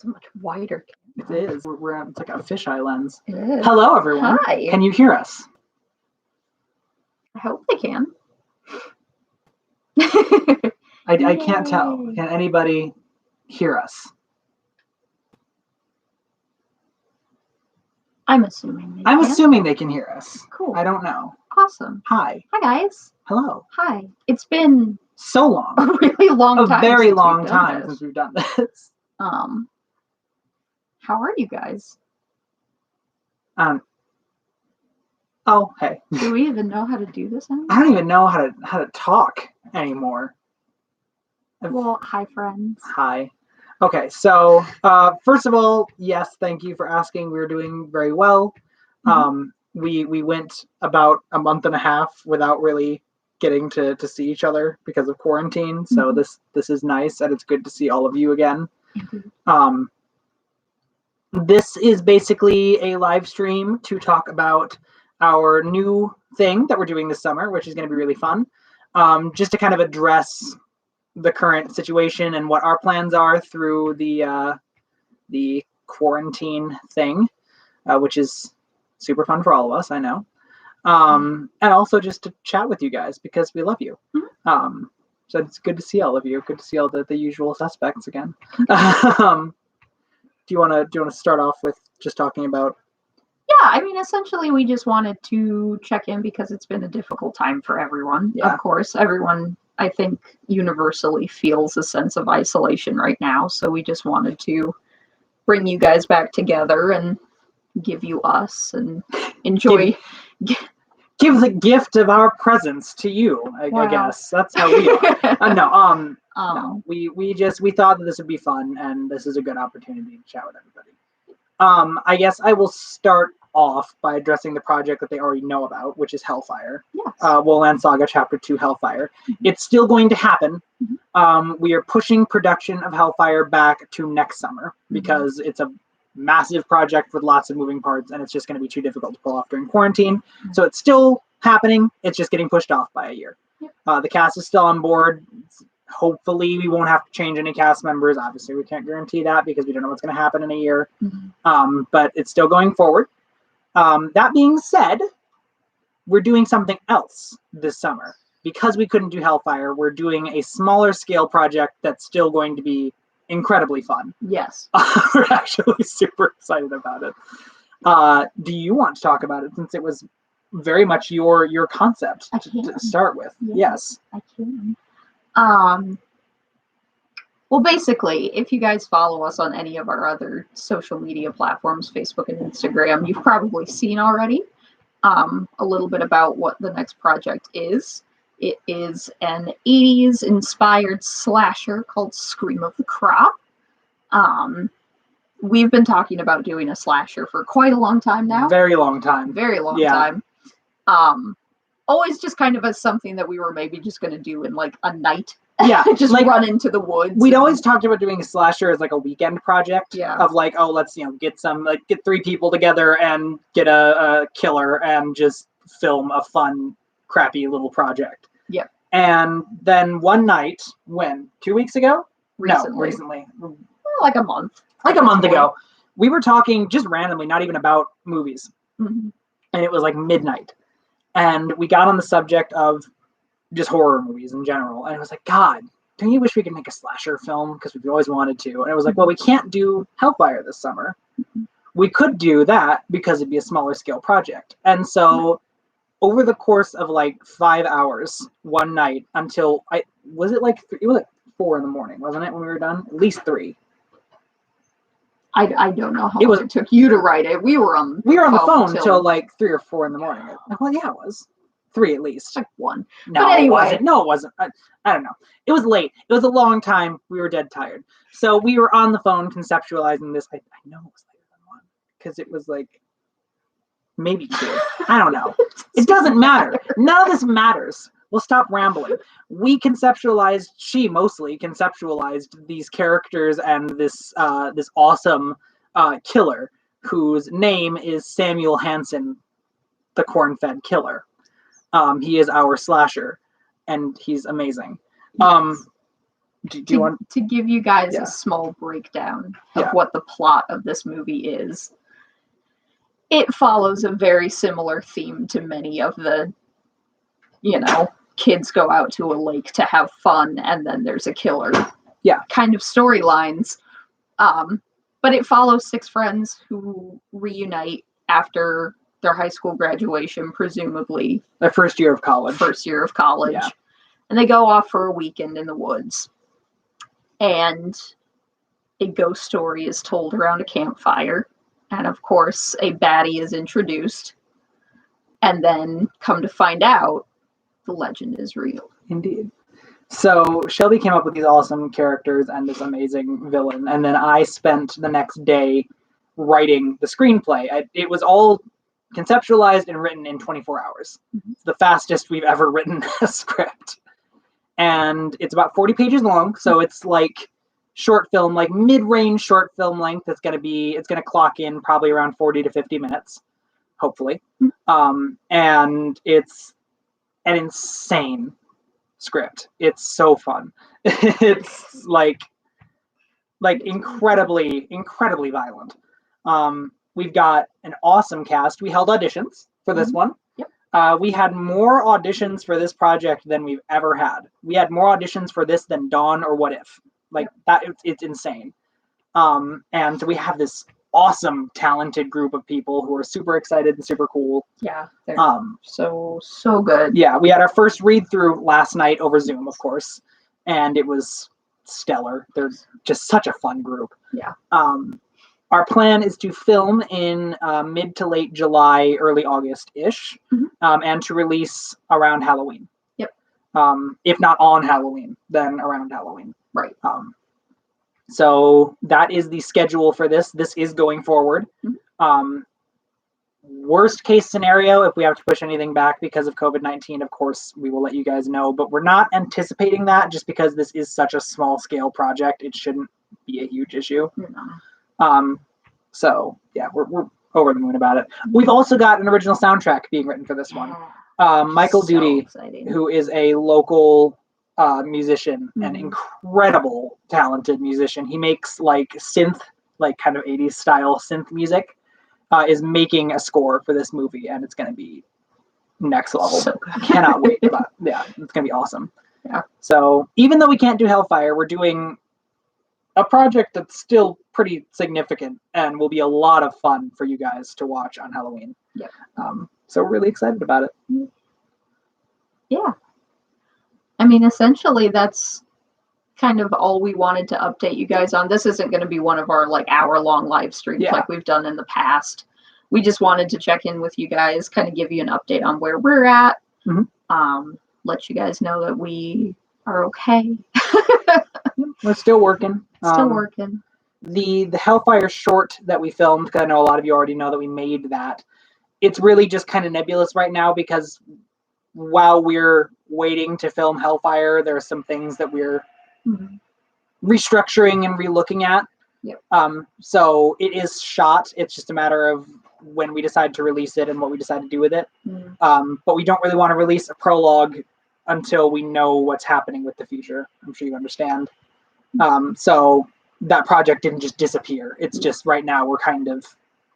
a much wider camera. It is. It's like a fisheye lens. It is. Hello, everyone. Hi. Can you hear us? I hope they can. I can't tell. Can anybody hear us? I'm assuming they can hear us. Cool. I don't know. Awesome. Hi. Hi, guys. Hello. Hi. It's been so long. A really long time. A very long time since we've done this. How are you guys? Oh, hey. Do we even know how to do this anymore? I don't even know how to talk anymore. Well, hi, friends. Hi. Okay, so first of all, yes, thank you for asking. We're doing very well. Mm-hmm. We went about a month and a half without really getting to see each other because of quarantine. So mm-hmm. this is nice, and it's good to see all of you again. Mm-hmm. This is basically a live stream to talk about our new thing that we're doing this summer, which is going to be really fun. Just to kind of address the current situation and what our plans are through the quarantine thing, which is super fun for all of us, I know. And also just to chat with you guys because we love you. Mm-hmm. So it's good to see all of you. Good to see all the usual suspects again. Do you want to start off with just talking about? Yeah, I mean, essentially, we just wanted to check in because it's been a difficult time for everyone. Yeah. Of course, everyone, I think, universally feels a sense of isolation right now. So we just wanted to bring you guys back together and give you us and enjoy. Give the gift of our presence to you. I guess that's how we are. No. We thought that this would be fun, and this is a good opportunity to chat with everybody. I guess I will start off by addressing the project that they already know about, which is Hellfire. Yes. Woolland Saga Chapter 2 Hellfire. Mm-hmm. It's still going to happen. Mm-hmm. We are pushing production of Hellfire back to next summer because it's a massive project with lots of moving parts, and it's just going to be too difficult to pull off during quarantine. Mm-hmm. So it's still happening. It's just getting pushed off by a year. Yep. The cast is still on board. Hopefully we won't have to change any cast members. Obviously we can't guarantee that because we don't know what's going to happen in a year. Mm-hmm. But it's still going forward. That being said, we're doing something else this summer. Because we couldn't do Hellfire, we're doing a smaller scale project that's still going to be incredibly fun. Yes. We're actually super excited about it. Do you want to talk about it since it was very much your concept to start with? Yes. I can. Well, basically, if you guys follow us on any of our other social media platforms, Facebook and Instagram, you've probably seen already a little bit about what the next project is. It is an 80s inspired slasher called Scream of the Crop. We've been talking about doing a slasher for quite a long time now. Very long time. Always just kind of as something that we were maybe just going to do in like a night. Yeah. Just like, run into the woods. We'd always talked about doing a slasher as like a weekend project. Yeah. Of like, oh, let's, get 3 people together and get a killer and just film a fun, crappy little project. Yep. And then one night, 2 weeks ago? Recently. No, recently. Well, like a month. Like a month ago. We were talking just randomly, not even about movies. Mm-hmm. And it was like midnight. And we got on the subject of just horror movies in general. And it was like, God, don't you wish we could make a slasher film? Because we've always wanted to. And it was like, well, we can't do Hellfire this summer. Mm-hmm. We could do that because it'd be a smaller scale project. And so over the course of like 5 hours one night until it was like 4 a.m, wasn't it, when we were done? At least 3. I don't know how long it took you to write it. We were on the phone till like 3 or 4 a.m. Well, yeah, it was 3 at least. Like 1. No, but anyway. It wasn't. I don't know. It was late. It was a long time. We were dead tired. So we were on the phone conceptualizing this. I know it was later than 1 because it was like maybe 2. I don't know. It doesn't matter. None of this matters. We'll stop rambling. She mostly conceptualized these characters and this awesome killer whose name is Samuel Hansen, the corn-fed killer. He is our slasher, and he's amazing. Yes. Do you want to give you guys a small breakdown of what the plot of this movie is? It follows a very similar theme to many of the, kids go out to a lake to have fun and then there's a killer. Yeah. Kind of storylines. But it follows 6 friends who reunite after their high school graduation, presumably. Their first year of college. Yeah. And they go off for a weekend in the woods. And a ghost story is told around a campfire. And of course, a baddie is introduced. And then, come to find out, the legend is real. Indeed. So Shelby came up with these awesome characters and this amazing villain. And then I spent the next day writing the screenplay. It was all conceptualized and written in 24 hours. Mm-hmm. It's the fastest we've ever written a script. And it's about 40 pages long. So it's like short film, like mid-range short film length. It's going to clock in probably around 40 to 50 minutes, hopefully. And it's an insane script. It's so fun. It's like incredibly violent. We've got an awesome cast. We held auditions for this one. Yep. We had more auditions for this project than we've ever had. We had more auditions for this than Dawn or What If. That, it's insane. And we have this awesome, talented group of people who are super excited and super cool. Yeah, they're so good. Yeah, we had our first read-through last night over Zoom, of course, and it was stellar. They're just such a fun group. Yeah. Our plan is to film in mid to late July, early August-ish, and to release around Halloween. Yep. If not on Halloween, then around Halloween. Right. So that is the schedule for this. This is going forward. Worst case scenario, if we have to push anything back because of COVID-19, of course, we will let you guys know. But we're not anticipating that just because this is such a small scale project. It shouldn't be a huge issue. So yeah, we're over the moon about it. We've also got an original soundtrack being written for this one. Michael Duty, exciting. Who is a local musician, an incredible talented musician. He makes synth, kind of 80s style synth music, is making a score for this movie, and it's going to be next level. So I cannot wait. But yeah, it's going to be awesome. Yeah. So even though we can't do Hellfire, we're doing a project that's still pretty significant and will be a lot of fun for you guys to watch on Halloween. Yeah. So we're really excited about it. Yeah. I mean, essentially, that's kind of all we wanted to update you guys on. This isn't going to be one of our hour-long live streams like we've done in the past. We just wanted to check in with you guys, kind of give you an update on where we're at, let you guys know that we are okay. We're still working. The Hellfire short that we filmed, because I know a lot of you already know that we made that. It's really just kind of nebulous right now because while we're waiting to film Hellfire, there are some things that we're restructuring and relooking at. Yep. So it is shot. It's just a matter of when we decide to release it and what we decide to do with it. But we don't really want to release a prologue until we know what's happening with the future. I'm sure you understand. So that project didn't just disappear. It's just right now we're kind of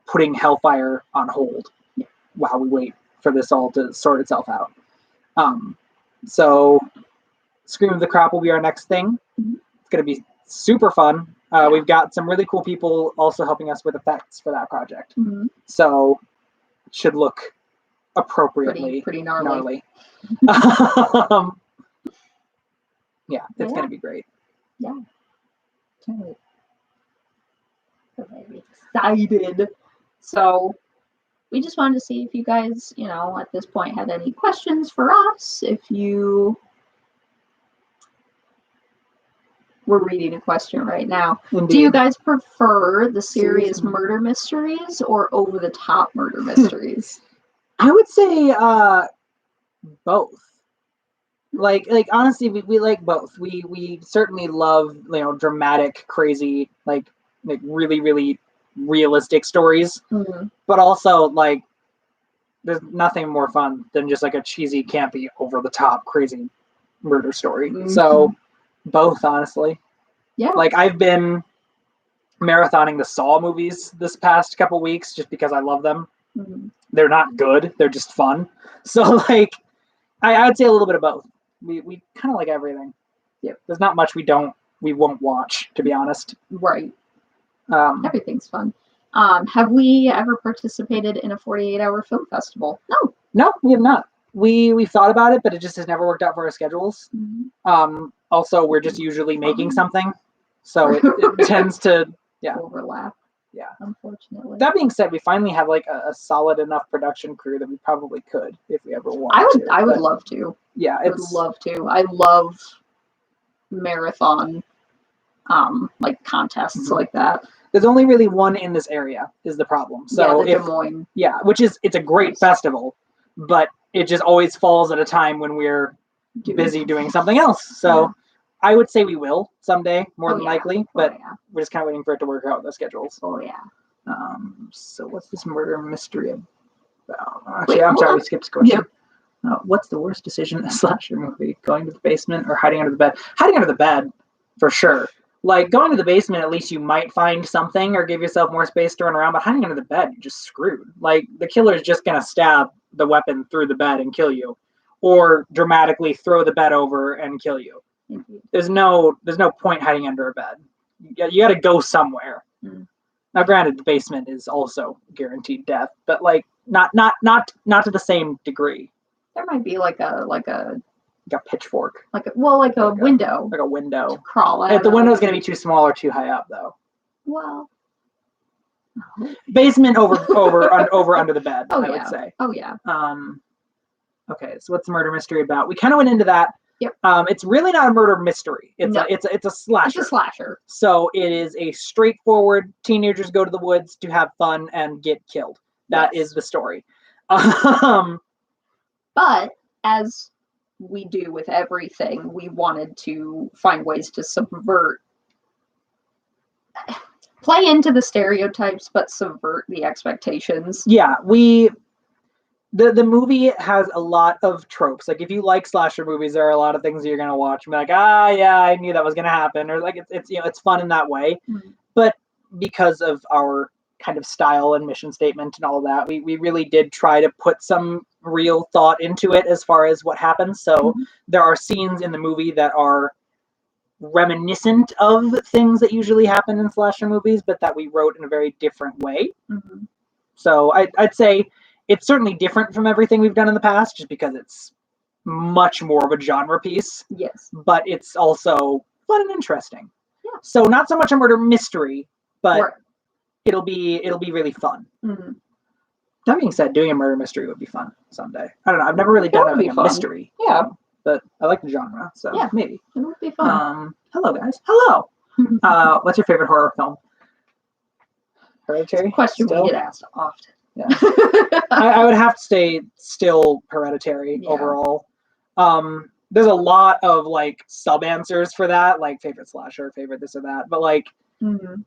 putting Hellfire on hold while we wait for this all to sort itself out. So Scream of the Crop will be our next thing. It's going to be super fun. We've got some really cool people also helping us with effects for that project. So it should look appropriately pretty gnarly. Yeah, it's going to be great. Yeah. I'm very excited. So we just wanted to see if you guys, at this point had any questions for us. If you we're reading a question right now. Indeed. Do you guys prefer the serious murder mysteries or over-the-top murder mysteries? I would say both. Like honestly, we like both. We certainly love dramatic, crazy, really, really realistic stories. But also there's nothing more fun than just a cheesy, campy, over the top, crazy murder story. So Both, honestly. Yeah. Like, I've been marathoning the Saw movies this past couple weeks just because I love them. Mm-hmm. They're not good. They're just fun. So, like, I would say a little bit of both. We kind of like everything. Yeah. There's not much we won't watch, to be honest. Right. Everything's fun. Have we ever participated in a 48-hour film festival? No. No, we have not. We thought about it, but it just has never worked out for our schedules. Mm-hmm. Also, we're just usually making something, so it tends to overlap. Yeah. Unfortunately. That being said, we finally have like a solid enough production crew that we probably could if we ever wanted to. I would love to. Yeah, I would love to. I love marathon like contests like that. There's only really one in this area is the problem. So Des Moines. Yeah, it's a great festival, but it just always falls at a time when we're busy doing something else. So I would say we will someday, more than likely, but we're just kind of waiting for it to work out the schedules. Oh yeah. So what's this murder mystery about? Actually, I'm sorry, we skipped a question. Yep. What's the worst decision in a slasher movie? Going to the basement or hiding under the bed? Hiding under the bed, for sure. Like, going to the basement, at least you might find something or give yourself more space to run around, but hiding under the bed, you're just screwed. Like, the killer is just going to stab the weapon through the bed and kill you, or dramatically throw the bed over and kill you. Mm-hmm. There's no point hiding under a bed. You got to go somewhere. Mm. Now, granted, the basement is also guaranteed death, but like not to the same degree. There might be like a pitchfork, like a window, like a window to crawl out. If the window's going to be too small or too high up, though. Well, basement over under the bed. I would say. Oh yeah. Okay, so what's the murder mystery about? We kind of went into that. Yep. It's really not a murder mystery. It's a slasher. It's a slasher. So it is a straightforward teenagers go to the woods to have fun and get killed. That is the story. But as we do with everything, we wanted to find ways to play into the stereotypes, but subvert the expectations. Yeah, the movie has a lot of tropes. Like, if you like slasher movies, there are a lot of things that you're gonna watch and be like, yeah, I knew that was gonna happen, or like it's fun in that way. Mm-hmm. But because of our kind of style and mission statement and all of that, we really did try to put some real thought into it as far as what happens. So there are scenes in the movie that are reminiscent of things that usually happen in slasher movies, but that we wrote in a very different way. Mm-hmm. So I'd say it's certainly different from everything we've done in the past, just because it's much more of a genre piece. Yes. But it's also fun and interesting. Yeah. So not so much a murder mystery, but it'll be really fun. Mm-hmm. That being said, doing a murder mystery would be fun someday. I don't know. I've never really done a mystery. Yeah. But I like the genre, so maybe. It would be fun. Hello, guys. Hello. What's your favorite horror film? Hereditary? Question we get asked often. Yeah. I would have to say still Hereditary overall. There's a lot of like sub answers for that, like favorite slasher, favorite this or that. But like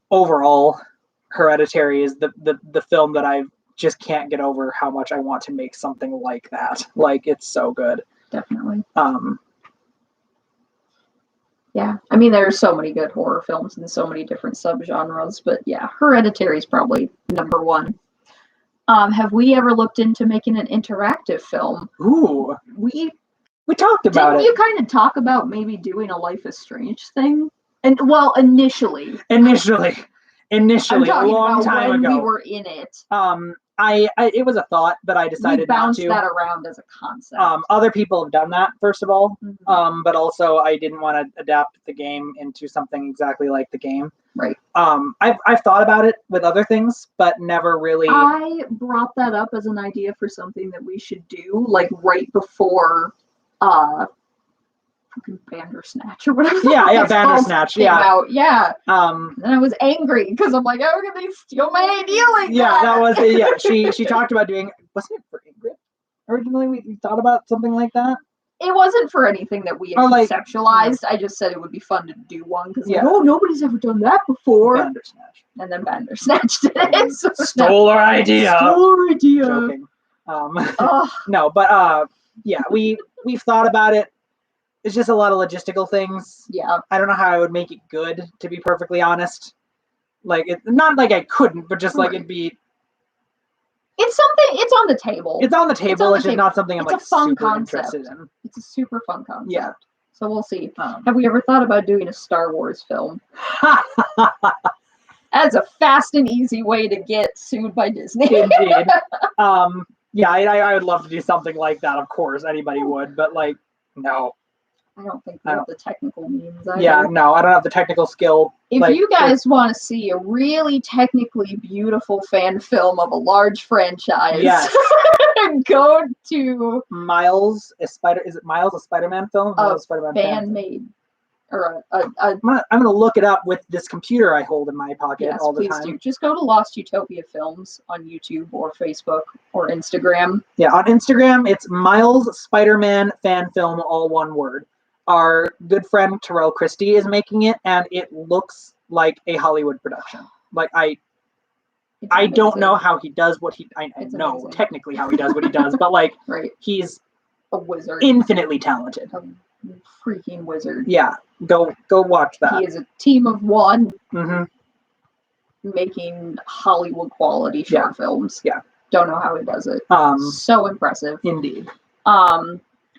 overall, Hereditary is the film that I just can't get over how much I want to make something like that. Like, it's so good. Definitely. Yeah, I mean, there are so many good horror films and so many different subgenres, but yeah, Hereditary is probably number one. Have we ever looked into making an interactive film? Ooh, we talked about it. Didn't you kind of talk about maybe doing a Life is Strange thing? And well, initially, a long time when ago, we were in it. It was a thought, but I decided not to. We bounced that around as a concept. Other people have done that, first of all. Mm-hmm. But also I didn't want to adapt the game into something exactly like the game. Right. I've thought about it with other things, but never really. I brought that up as an idea for something that we should do, like right before fucking Bandersnatch or whatever. Yeah, Bandersnatch. Out. Yeah. And I was angry because I'm like, how can they steal my idea like that? Yeah, that was it. Yeah, she talked about doing. Wasn't it for Ingrid? Originally, we thought about something like that. It wasn't for anything that we had conceptualized. I just said it would be fun to do one because nobody's ever done that before. Bandersnatch. And then Bandersnatch did it. So Stole our idea. Joking. No, but we've thought about it. it's just a lot of logistical things. Yeah. I don't know how I would make it good, to be perfectly honest. Like, not like I couldn't, but just like it'd be. It's something. It's on the table. It's on the table. It's just not something I'm like super interested in. It's a super fun concept. Yeah. So we'll see. Have we ever thought about doing a Star Wars film? That's a fast and easy way to get sued by Disney. Indeed. Yeah, I would love to do something like that. Of course, anybody would, but like, no. I don't think we have the technical means. Yeah, no, I don't have the technical skill. If you guys want to see a really technically beautiful fan film of a large franchise, yes. Go to Miles, is it Miles, a Spider-Man film? Fan made. Or I'm gonna look it up with this computer I hold in my pocket all the time. Please do. Just go to Lost Utopia Films on YouTube or Facebook or Instagram. Yeah, on Instagram it's Miles Spider-Man fan film, all one word. Our good friend Terrell Christie is making it, and it looks like a Hollywood production. Like I don't know how he does what he. I know technically how he does what he does, but like he's a wizard, infinitely talented, a freaking wizard. Yeah, go watch that. He is a team of one, mm-hmm. making Hollywood quality short films. Yeah, don't know how he does it. So impressive, indeed.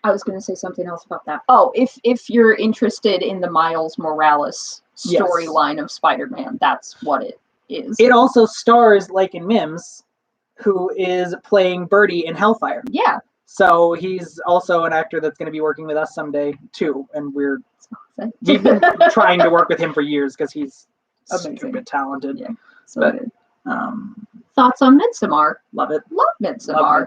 I was going to say something else about that. Oh, if you're interested in the Miles Morales storyline of Spider-Man, that's what it is. It also stars Lycan Mims, who is playing Birdie in Hellfire. Yeah. So he's also an actor that's going to be working with us someday too, and we've been trying to work with him for years because he's stupid talented. Yeah. So good. Thoughts on Midsommar? Love it. Love Midsommar.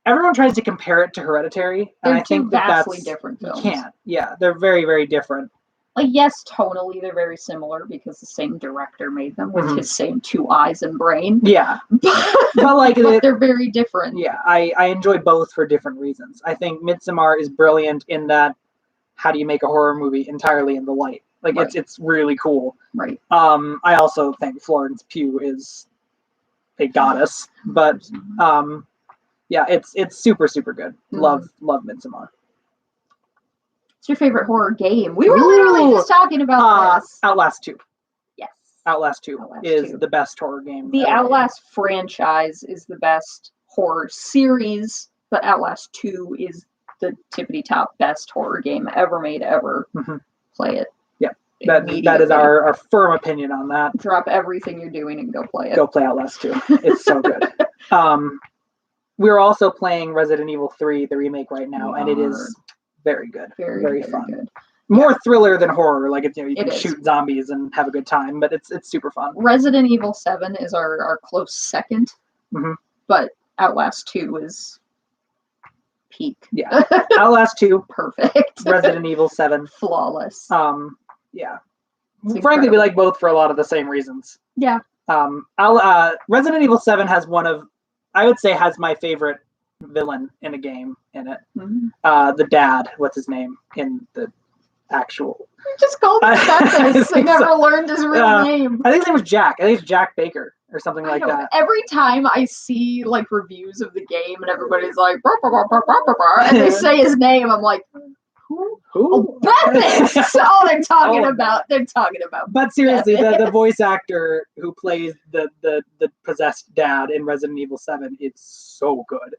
Everyone tries to compare it to Hereditary, and I think that's different films. You can't. Yeah, they're very, very different. Like, yes, tonally they're very similar because the same director made them with his same 2 eyes and brain. Yeah, but like they're very different. Yeah, I enjoy both for different reasons. I think Midsommar is brilliant in that how do you make a horror movie entirely in the light? Like it's really cool. Right. I also think Florence Pugh is a goddess, but yeah, it's super, super good. Love Midsommar. What's your favorite horror game? We were literally just talking about this. Outlast 2. Yes. Outlast 2 is the best horror game. The Outlast franchise is the best horror series, but Outlast 2 is the tippity-top best horror game ever made, ever. Mm-hmm. Play it. Yeah. That is our firm opinion on that. Drop everything you're doing and go play it. Go play Outlast 2. It's so good. We're also playing Resident Evil 3, the remake right now, and it is very good. Very fun. Good. More thriller than horror. Like you can shoot zombies and have a good time, but it's super fun. Resident Evil 7 is our close second, but Outlast 2 is peak. Yeah. Outlast 2, perfect. Resident Evil 7, flawless. Yeah. Frankly, we like both for a lot of the same reasons. Yeah. Resident Evil 7 has has my favorite villain in a game in it. The dad, what's his name in the actual? You just called him Festus. I never learned his real name. I think his name was Jack. I think it's Jack Baker or something like that. Every time I see like reviews of the game and everybody's like, bah, bah, bah, bah, bah, bah, bah, and they say his name, I'm like, who? Oh, Bethis! They're talking about. They're talking about. But seriously, the voice actor who plays the possessed dad in Resident Evil 7, it's so good.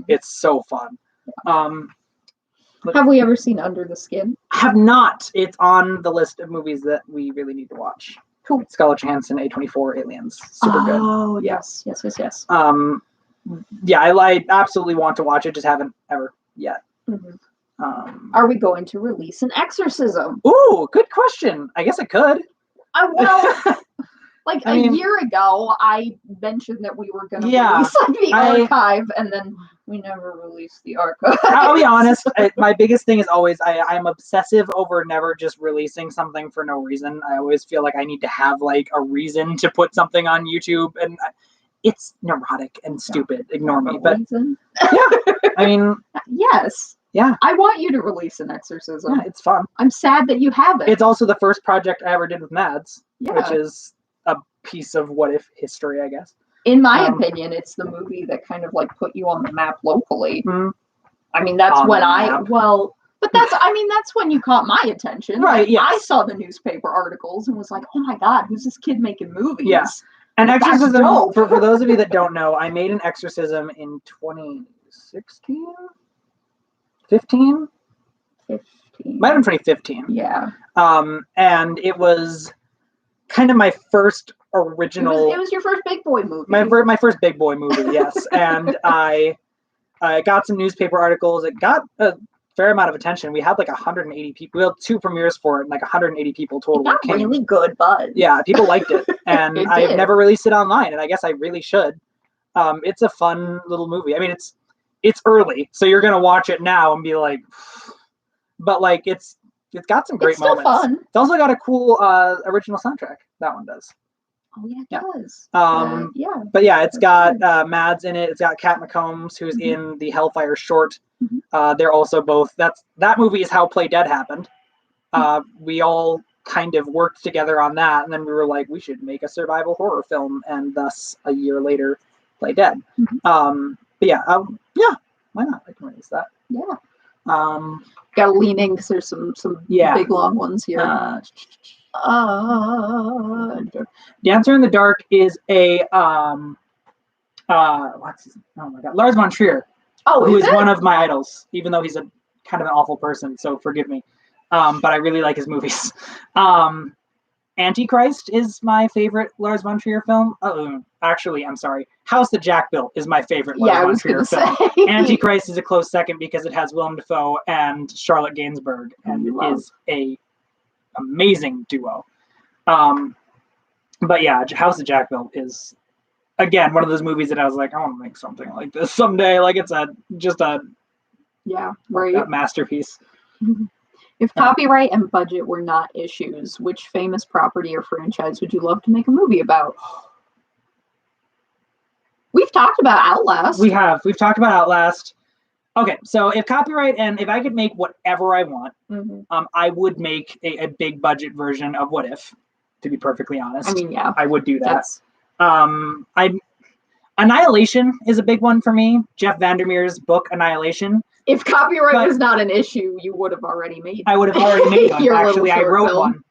It's so fun. Have we ever seen Under the Skin? Have not. It's on the list of movies that we really need to watch. Cool. Scarlett Johansson, A24, Aliens, super good. Oh yes. Yeah, I absolutely want to watch it. Just haven't ever yet. Are we going to release an exorcism? Ooh, good question. I guess I could. A year ago, I mentioned that we were going to release the archive, and then we never released the archive. I'll be honest. My biggest thing is always I'm obsessive over never just releasing something for no reason. I always feel like I need to have like a reason to put something on YouTube, and it's neurotic and stupid. Ignore me, but I mean, yes. Yeah. I want you to release an exorcism. Yeah, it's fun. I'm sad that you haven't. It's also the first project I ever did with Mads, which is a piece of what if history, I guess. In my opinion, it's the movie that kind of like put you on the map locally. I mean, that's when but that's when you caught my attention. Right, yes. I saw the newspaper articles and was like, oh my God, who's this kid making movies? Yeah. An exorcism, for those of you that don't know, I made an exorcism in 2016? 15? 15. Might have been 2015. Yeah. And it was kind of my first original... It was your first big boy movie. My first big boy movie, yes. And I got some newspaper articles. It got a fair amount of attention. We had like 180 people. We had 2 premieres for it, and like 180 people total. It got really good buzz. Yeah, people liked it. And I've never released it online, and I guess I really should. It's a fun little movie. I mean, it's early, so you're gonna watch it now and be like, but like it's got some great moments. Fun. It's also got a cool original soundtrack. That one does. Oh yeah, it does. Yeah. But yeah, it's got Mads in it. It's got Kat McCombs, who's in the Hellfire short. They're also both. That movie is how Play Dead happened. We all kind of worked together on that, and then we were like, we should make a survival horror film, and thus a year later, Play Dead. But yeah, why not? I can release that. Yeah. Gotta lean in because there's some big long ones here. Dancer in the Dark is a Lars von Trier. Who is one of my idols, even though he's a kind of an awful person, so forgive me. But I really like his movies. Antichrist is my favorite Lars von Trier film. Actually, I'm sorry. House that Jack Built is my favorite Lars von Trier film. Antichrist is a close second because it has Willem Dafoe and Charlotte Gainsbourg, and it is a amazing duo. But yeah, House of Jack Built is, again, one of those movies that I was like, I want to make something like this someday. Like it's a masterpiece. If copyright and budget were not issues, which famous property or franchise would you love to make a movie about? We've talked about Outlast. We've talked about Outlast. Okay, so if copyright and if I could make whatever I want, I would make a big budget version of What If, to be perfectly honest. I mean, yeah. I would do that. Annihilation is a big one for me. Jeff Vandermeer's book, Annihilation. If copyright was not an issue, you would have already made it. I would have already made one. Actually, I wrote one.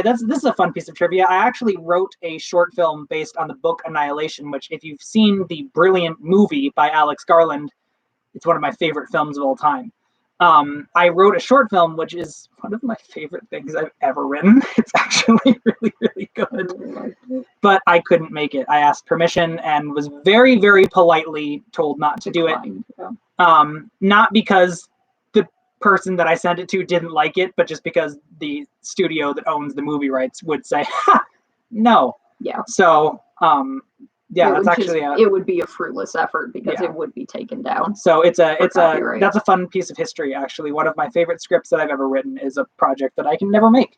This is a fun piece of trivia. I actually wrote a short film based on the book Annihilation, which if you've seen the brilliant movie by Alex Garland, it's one of my favorite films of all time. I wrote a short film, which is one of my favorite things I've ever written. It's actually really, really good. But I couldn't make it. I asked permission and was very, very politely told not to do it. Not because the person that I sent it to didn't like it, but just because the studio that owns the movie rights would say, no. Yeah. So, that's actually it would be a fruitless effort because it would be taken down. So that's a fun piece of history. Actually, one of my favorite scripts that I've ever written is a project that I can never make.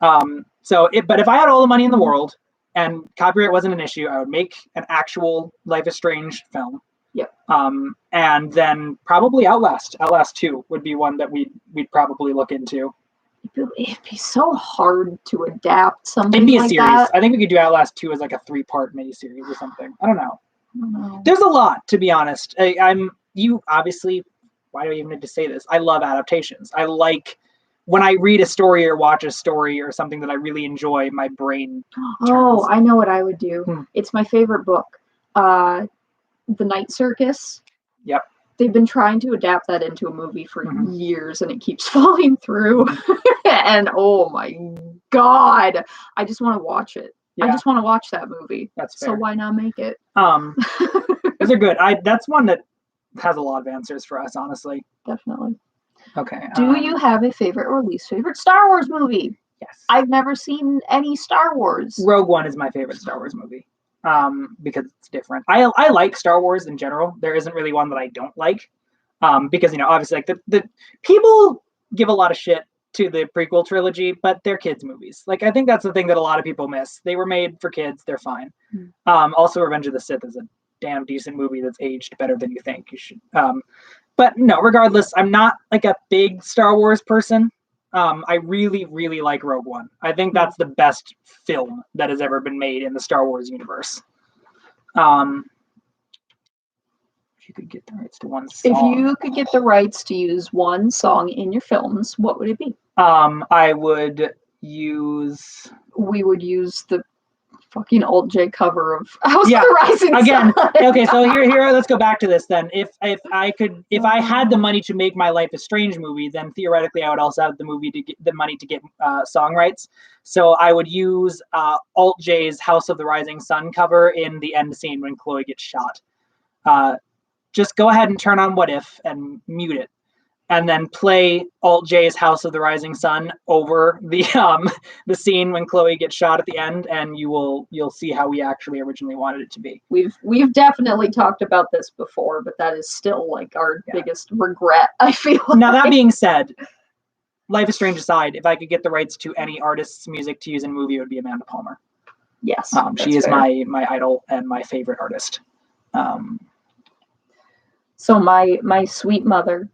But if I had all the money in the world and copyright wasn't an issue, I would make an actual Life is Strange film. Yep. And then probably Outlast 2 would be one that we'd probably look into. It'd be so hard to adapt something. It'd be a like series. That. I think we could do Outlast 2 as like a 3-part miniseries or something. I don't know. There's a lot, to be honest. You obviously, why do I even need to say this? I love adaptations. I like when I read a story or watch a story or something that I really enjoy, my brain turns. I know what I would do. It's my favorite book. The Night Circus. Yep. They've been trying to adapt that into a movie for years and it keeps falling through. And oh my God, I just want to watch it. Yeah. I just want to watch that movie. That's fair. So why not make it? Those are good. That's one that has a lot of answers for us, honestly. Definitely. Okay. Do you have a favorite or least favorite Star Wars movie? Yes. I've never seen any Star Wars. Rogue One is my favorite Star Wars movie. Because it's different. I like Star Wars in general. There isn't really one that I don't like. Because obviously like the people give a lot of shit to the prequel trilogy, but they're kids movies. Like I think that's the thing that a lot of people miss. They were made for kids, they're fine. Also Revenge of the Sith is a damn decent movie that's aged better than you think. You should but no, regardless, I'm not like a big Star Wars person. I really, really like Rogue One. I think that's the best film that has ever been made in the Star Wars universe. you could get the rights to one song. If you could get the rights to use one song in your films, what would it be? I would use... We would use the fucking Alt J cover of House of the Rising Again, Sun. Okay, so here, let's go back to this then. If I had the money to make my Life is Strange movie, then theoretically I would also have the money to get song rights. So I would use Alt J's House of the Rising Sun cover in the end scene when Chloe gets shot. Just go ahead and turn on What If and mute it, and then play Alt J's House of the Rising Sun over the scene when Chloe gets shot at the end, and you'll see how we actually originally wanted it to be. We've definitely talked about this before, but that is still like our biggest regret, I feel. Now that being said, Life is Strange aside, if I could get the rights to any artist's music to use in a movie, it would be Amanda Palmer. Yes. She is my idol and my favorite artist. So my sweet mother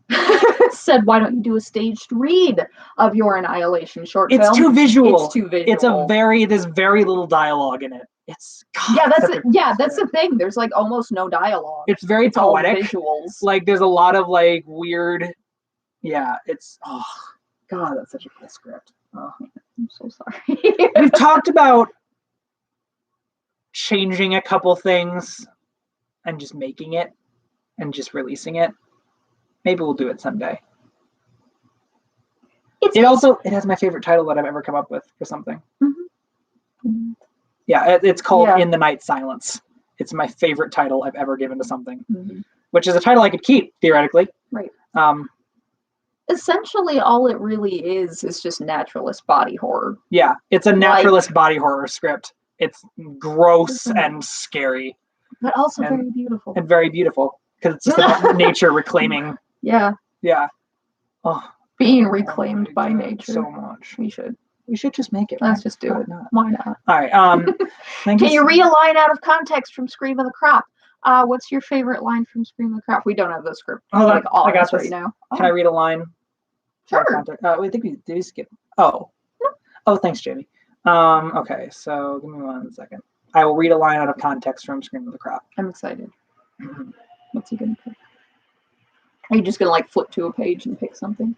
said, why don't you do a staged read of your Annihilation short film? It's too visual. It's too visual. There's very little dialogue in it. It's that's the thing. There's like almost no dialogue. It's very poetic. All visuals. Like there's a lot of like weird. Yeah, it's God, that's such a cool script. Oh. I'm so sorry. We've talked about changing a couple things and just making it and just releasing it. Maybe we'll do it someday. It has my favorite title that I've ever come up with for something. Mm-hmm. Yeah, it's called In the Night Silence. It's my favorite title I've ever given to something, which is a title I could keep theoretically. Right. Essentially, all it really is just naturalist body horror. Yeah, it's a naturalist body horror script. It's gross and scary, but also very beautiful. And very beautiful because it's just about nature reclaiming. Yeah. Yeah. Oh, being reclaimed by nature. So much. We should just make it. Let's just do it. Why not? All right. Can you read a line out of context from Scream of the Crop? What's your favorite line from Scream of the Crop? We don't have the script. Oh, I got this right now. Can I read a line? Sure. I think did we skip? Oh. No. Oh, thanks, Jamie. Okay, so give me 1 second. I will read a line out of context from Scream of the Crop. I'm excited. What's he gonna pick? Are you just gonna like flip to a page and pick something?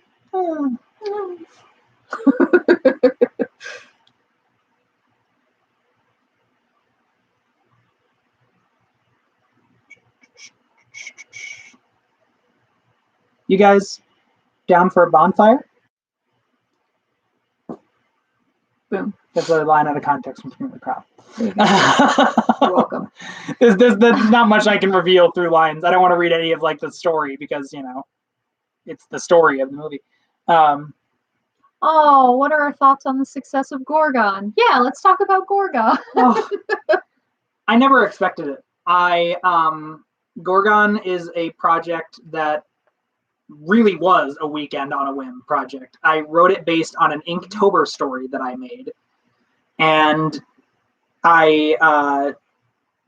You guys down for a bonfire? Boom. That's a line out of context from Scream of the Crop. You're welcome. There's not much I can reveal through lines. I don't want to read any of like the story because it's the story of the movie. What are our thoughts on the success of Gorgon? Yeah, let's talk about Gorgon. I never expected it. Gorgon is a project that really was a weekend on a whim project. I wrote it based on an Inktober story that I made. And I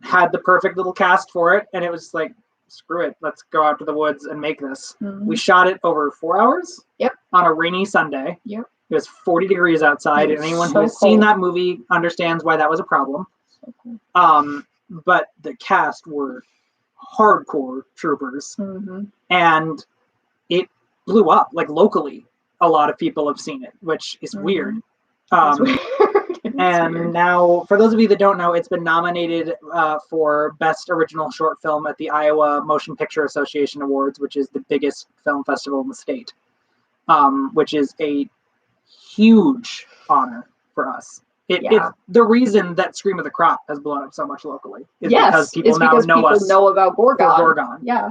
had the perfect little cast for it. And it was like, screw it. Let's go out to the woods and make this. We shot it over 4 hours. Yep. On a rainy Sunday. Yep. It was 40 degrees outside. And anyone who has seen that movie understands why that was a problem. So cool. But the cast were hardcore troopers. And it blew up, like locally. A lot of people have seen it, which is weird. And now, for those of you that don't know, it's been nominated for Best Original Short Film at the Iowa Motion Picture Association Awards, which is the biggest film festival in the state, which is a huge honor for us. It's the reason that Scream of the Crop has blown up so much locally. Is because people know about Gorgon. Yeah.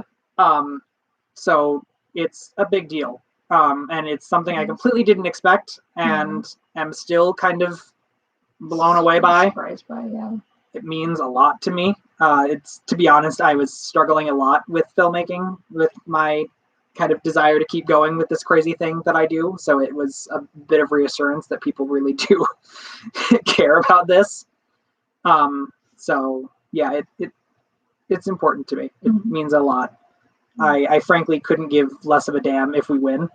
So it's a big deal. And it's something I completely didn't expect and am still kind of blown away by. Surprised by, yeah. It means a lot to me. To be honest, I was struggling a lot with filmmaking, with my kind of desire to keep going with this crazy thing that I do. So it was a bit of reassurance that people really do care about this. So yeah, it's important to me. It means a lot. I frankly couldn't give less of a damn if we win.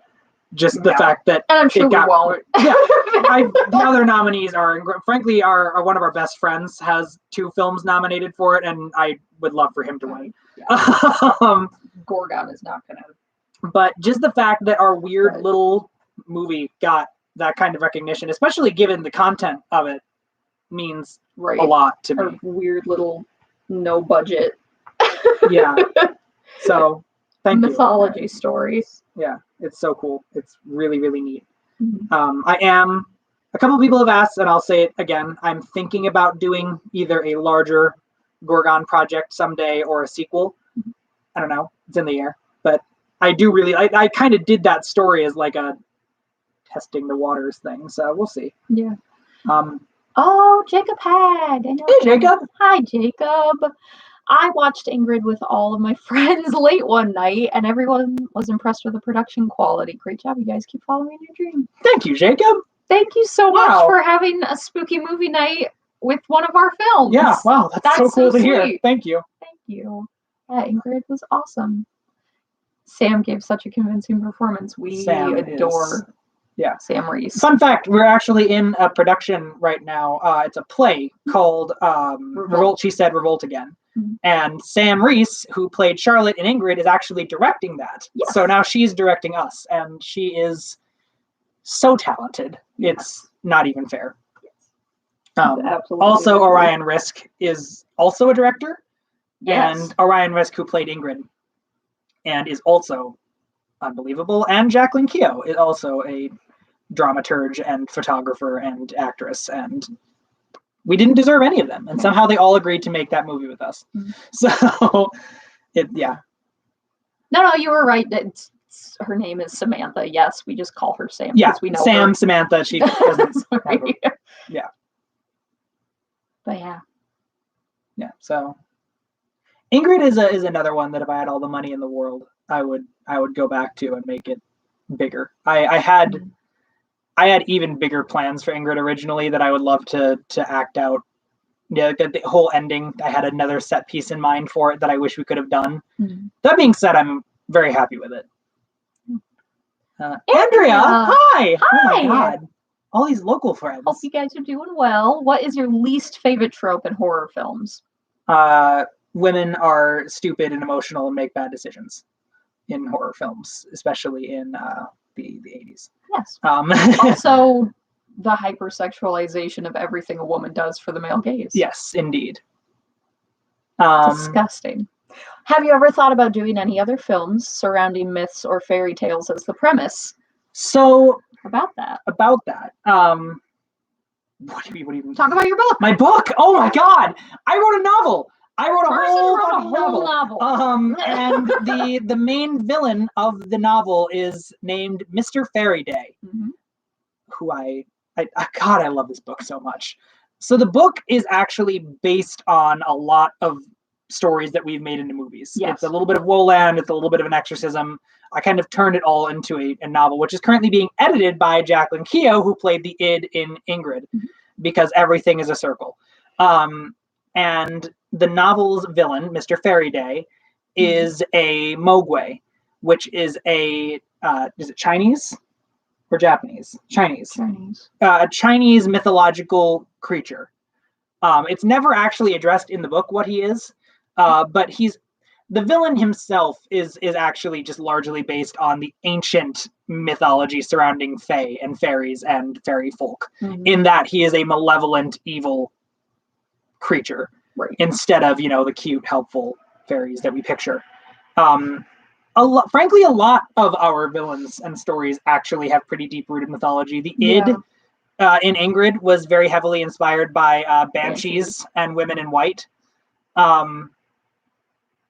Just the fact that and I'm sure we won't. The other nominees are, frankly, are one of our best friends has 2 films nominated for it, and I would love for him to win. Gorgon is not gonna. But just the fact that our weird little movie got that kind of recognition, especially given the content of it, means a lot to me. Our weird little no budget. Yeah. So thank you. Mythology stories. Yeah, it's so cool. It's really, really neat. Mm-hmm. A couple people have asked, and I'll say it again, I'm thinking about doing either a larger Gorgon project someday or a sequel. I don't know. It's in the air. But I do really, I kind of did that story as like a testing the waters thing. So we'll see. Yeah. Oh, Jacob Hag. Hey, Jacob. Hi, Jacob. I watched Ingrid with all of my friends late one night, and everyone was impressed with the production quality. Great job. You guys keep following your dream. Thank you, Jacob. Thank you so much for having a spooky movie night with one of our films. Yeah, wow. That's so cool to hear. Thank you. Thank you. Yeah, Ingrid was awesome. Sam gave such a convincing performance. We adore Sam Reese. Fun fact, we're actually in a production right now. It's a play called Revolt, She Said, Revolt Again. Mm-hmm. And Sam Reese, who played Charlotte in Ingrid, is actually directing that. Yes. So now she's directing us, and she is so talented. Yes. It's not even fair. Yes. Absolutely. Also, Orion Risk is also a director. Yes. And Orion Risk, who played Ingrid, and is also unbelievable. And Jacqueline Keough is also a dramaturge and photographer and actress, and we didn't deserve any of them, and somehow they all agreed to make that movie with us. Mm-hmm. So no, you were right. Her name is Samantha. Yes, we just call her Sam because we know Sam her. Samantha. She doesn't But yeah. So Ingrid is another one that if I had all the money in the world, I would go back to and make it bigger. I had even bigger plans for Ingrid originally that I would love to act out. Yeah, the whole ending, I had another set piece in mind for it that I wish we could have done. Mm-hmm. That being said, I'm very happy with it. Andrea, hi! Oh my God. All these local friends. Hope you guys are doing well. What is your least favorite trope in horror films? Women are stupid and emotional and make bad decisions in horror films, especially in the 80s. Yes. Also, the hypersexualization of everything a woman does for the male gaze. Yes, indeed. Disgusting. Have you ever thought about doing any other films surrounding myths or fairy tales as the premise? So about that. What do you mean? Talk about your book. My book. Oh my God! I wrote a novel. I wrote a whole novel. And the main villain of the novel is named Mr. Fairy Day, mm-hmm. who I love this book so much. So the book is actually based on a lot of stories that we've made into movies. Yes. It's a little bit of Woland, it's a little bit of an exorcism. I kind of turned it all into a novel, which is currently being edited by Jacqueline Keough, who played the id in Ingrid, mm-hmm. because everything is a circle. And the novel's villain, Mr. Fairy Day, is a Mogwai, which is is it Chinese or Japanese? Chinese. A Chinese mythological creature. It's never actually addressed in the book what he is, but the villain himself is actually just largely based on the ancient mythology surrounding fae and fairies and fairy folk, mm-hmm. in that he is a malevolent, evil creature, right, instead of the cute, helpful fairies that we picture. Frankly, a lot of our villains and stories actually have pretty deep-rooted mythology. The id in Ingrid was very heavily inspired by banshees and women in white.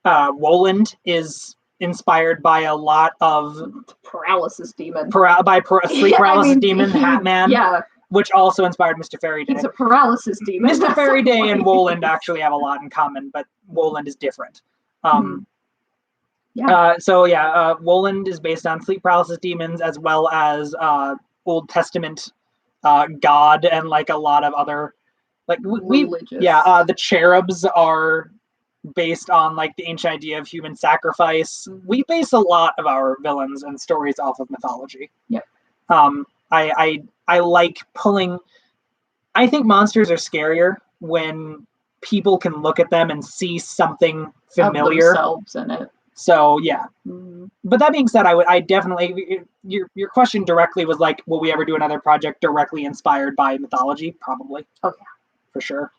Woland is inspired by a lot of paralysis demon. Sleep paralysis demon, Hat Man. Yeah. Which also inspired Mr. Fairy Day. He's a paralysis demon. Mr. Fairy Day and Woland actually have a lot in common, but Woland is different. Woland is based on sleep paralysis demons as well as Old Testament God and like a lot of other religious. The cherubs are based on like the ancient idea of human sacrifice. We base a lot of our villains and stories off of mythology. Yep. I like pulling. I think monsters are scarier when people can look at them and see something familiar. Of themselves in it. So yeah. But that being said, I definitely, your question directly was like, will we ever do another project directly inspired by mythology? Probably. Oh yeah, for sure.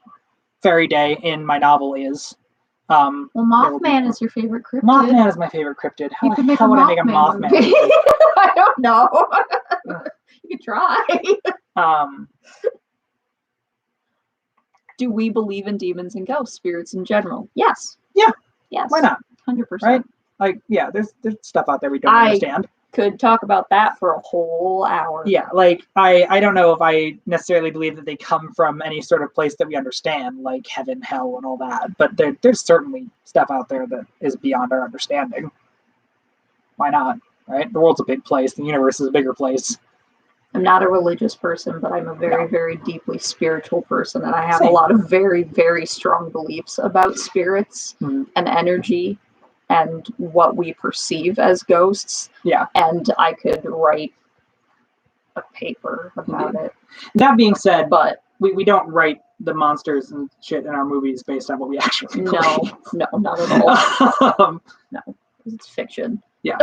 Fairy Day in my novel is. Well, Mothman is your favorite cryptid. Would I make a Mothman movie? I don't know. You could try. Do we believe in demons and ghosts, spirits in general? Yes. Yeah. Yes. Why not? 100%. Right? Like, yeah, there's stuff out there we don't understand. Could talk about that for a whole hour. Yeah, like I don't know if I necessarily believe that they come from any sort of place that we understand, like heaven, hell, and all that. But there's certainly stuff out there that is beyond our understanding. Why not? Right? The world's a big place. The universe is a bigger place. I'm not a religious person, but I'm a very, very deeply spiritual person, and I have Same. a lot of very, very strong beliefs about spirits and energy and what we perceive as ghosts. Yeah. And I could write a paper about it. That being said, but we don't write the monsters and shit in our movies based on what we actually believe. No, not at all. No, because it's fiction. Yeah.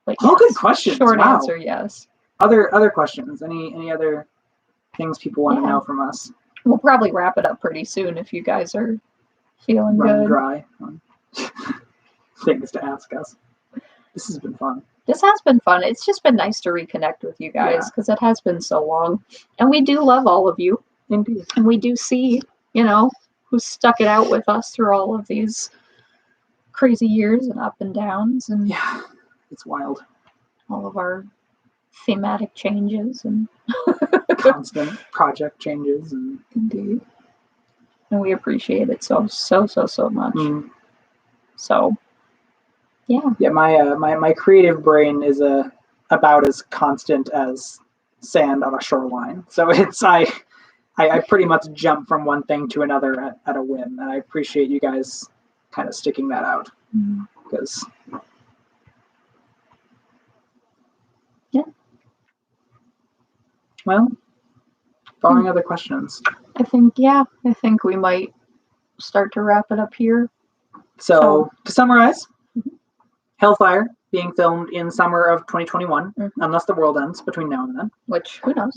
But all good questions. Short answer, yes. Other questions? Any other things people want to know from us? We'll probably wrap it up pretty soon if you guys are feeling good. Dry on things to ask us. This has been fun. This has been fun. It's just been nice to reconnect with you guys because it has been so long. And we do love all of you. Indeed. And we do see, who's stuck it out with us through all of these crazy years and up and downs. And yeah, it's wild. All of our thematic changes and constant project changes. And indeed. And we appreciate it so much. So, yeah. Yeah, my creative brain is about as constant as sand on a shoreline. So it's I pretty much jump from one thing to another at a whim, and I appreciate you guys kind of sticking that out because. Yeah. Well, barring other questions. I think we might start to wrap it up here. So to summarize, Hellfire being filmed in summer of 2021, unless the world ends between now and then. Which, who knows?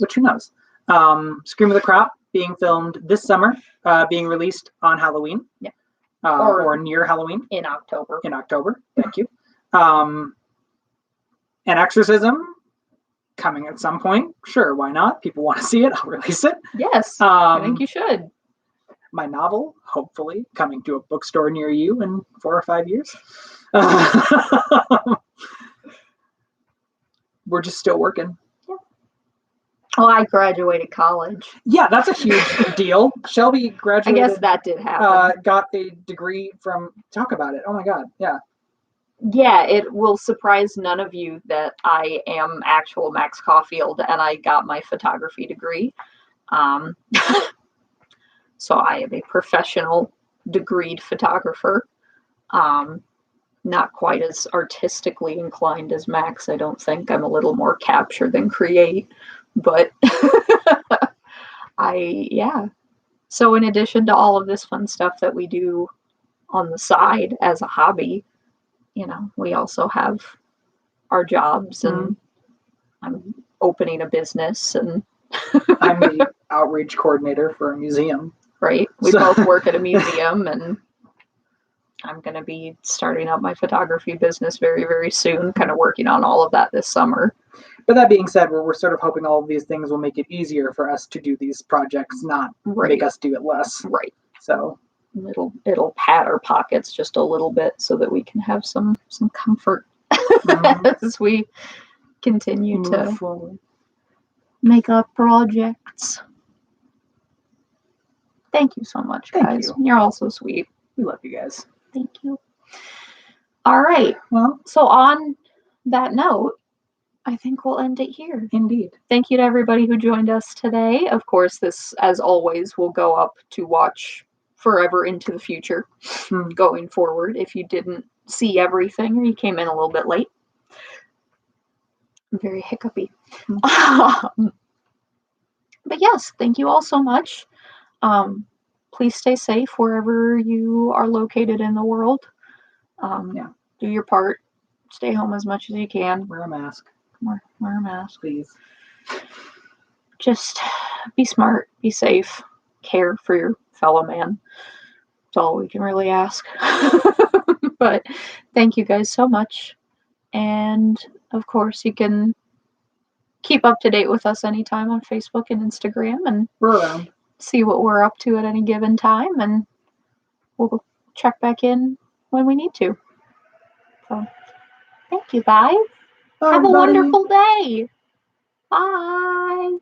Scream of the Crop being filmed this summer, being released on Halloween. Yeah. Or near Halloween. In October. Thank you. An Exorcism coming at some point. Sure, why not? People want to see it. I'll release it. Yes, I think you should. My novel, hopefully, coming to a bookstore near you in 4 or 5 years. We're just still working. Yeah. Well, I graduated college. Yeah, that's a huge deal. Shelby graduated. I guess that did happen. Got a degree from. Talk about it. Oh my God. Yeah. Yeah, it will surprise none of you that I am actual Max Caulfield and I got my photography degree. So I am a professional degreed photographer. Not quite as artistically inclined as Max, I don't think. I'm a little more capture than create. But So in addition to all of this fun stuff that we do on the side as a hobby, we also have our jobs and I'm opening a business and I'm the outreach coordinator for a museum. Right. We both work at a museum and I'm going to be starting up my photography business very, very soon, kind of working on all of that this summer. But that being said, we're sort of hoping all of these things will make it easier for us to do these projects, not make us do it less. Right. So it'll pad our pockets just a little bit so that we can have some comfort as we continue to forward. Make up projects. Thank you so much, guys. You. You're all so sweet. We love you guys. Thank you. All right. Well, so on that note, I think we'll end it here. Indeed. Thank you to everybody who joined us today. Of course, this, as always, will go up to watch forever into the future going forward if you didn't see everything or you came in a little bit late. I'm very hiccupy. But yes, thank you all so much. please stay safe wherever you are located in the world. Do your part. Stay home as much as you can. Wear a mask. Wear a mask. Please. Just be smart. Be safe. Care for your fellow man. That's all we can really ask. But thank you guys so much. And of course, you can keep up to date with us anytime on Facebook and Instagram, and we're around. See what we're up to at any given time, and we'll check back in when we need to. So, thank you, guys. Have a wonderful day. Bye.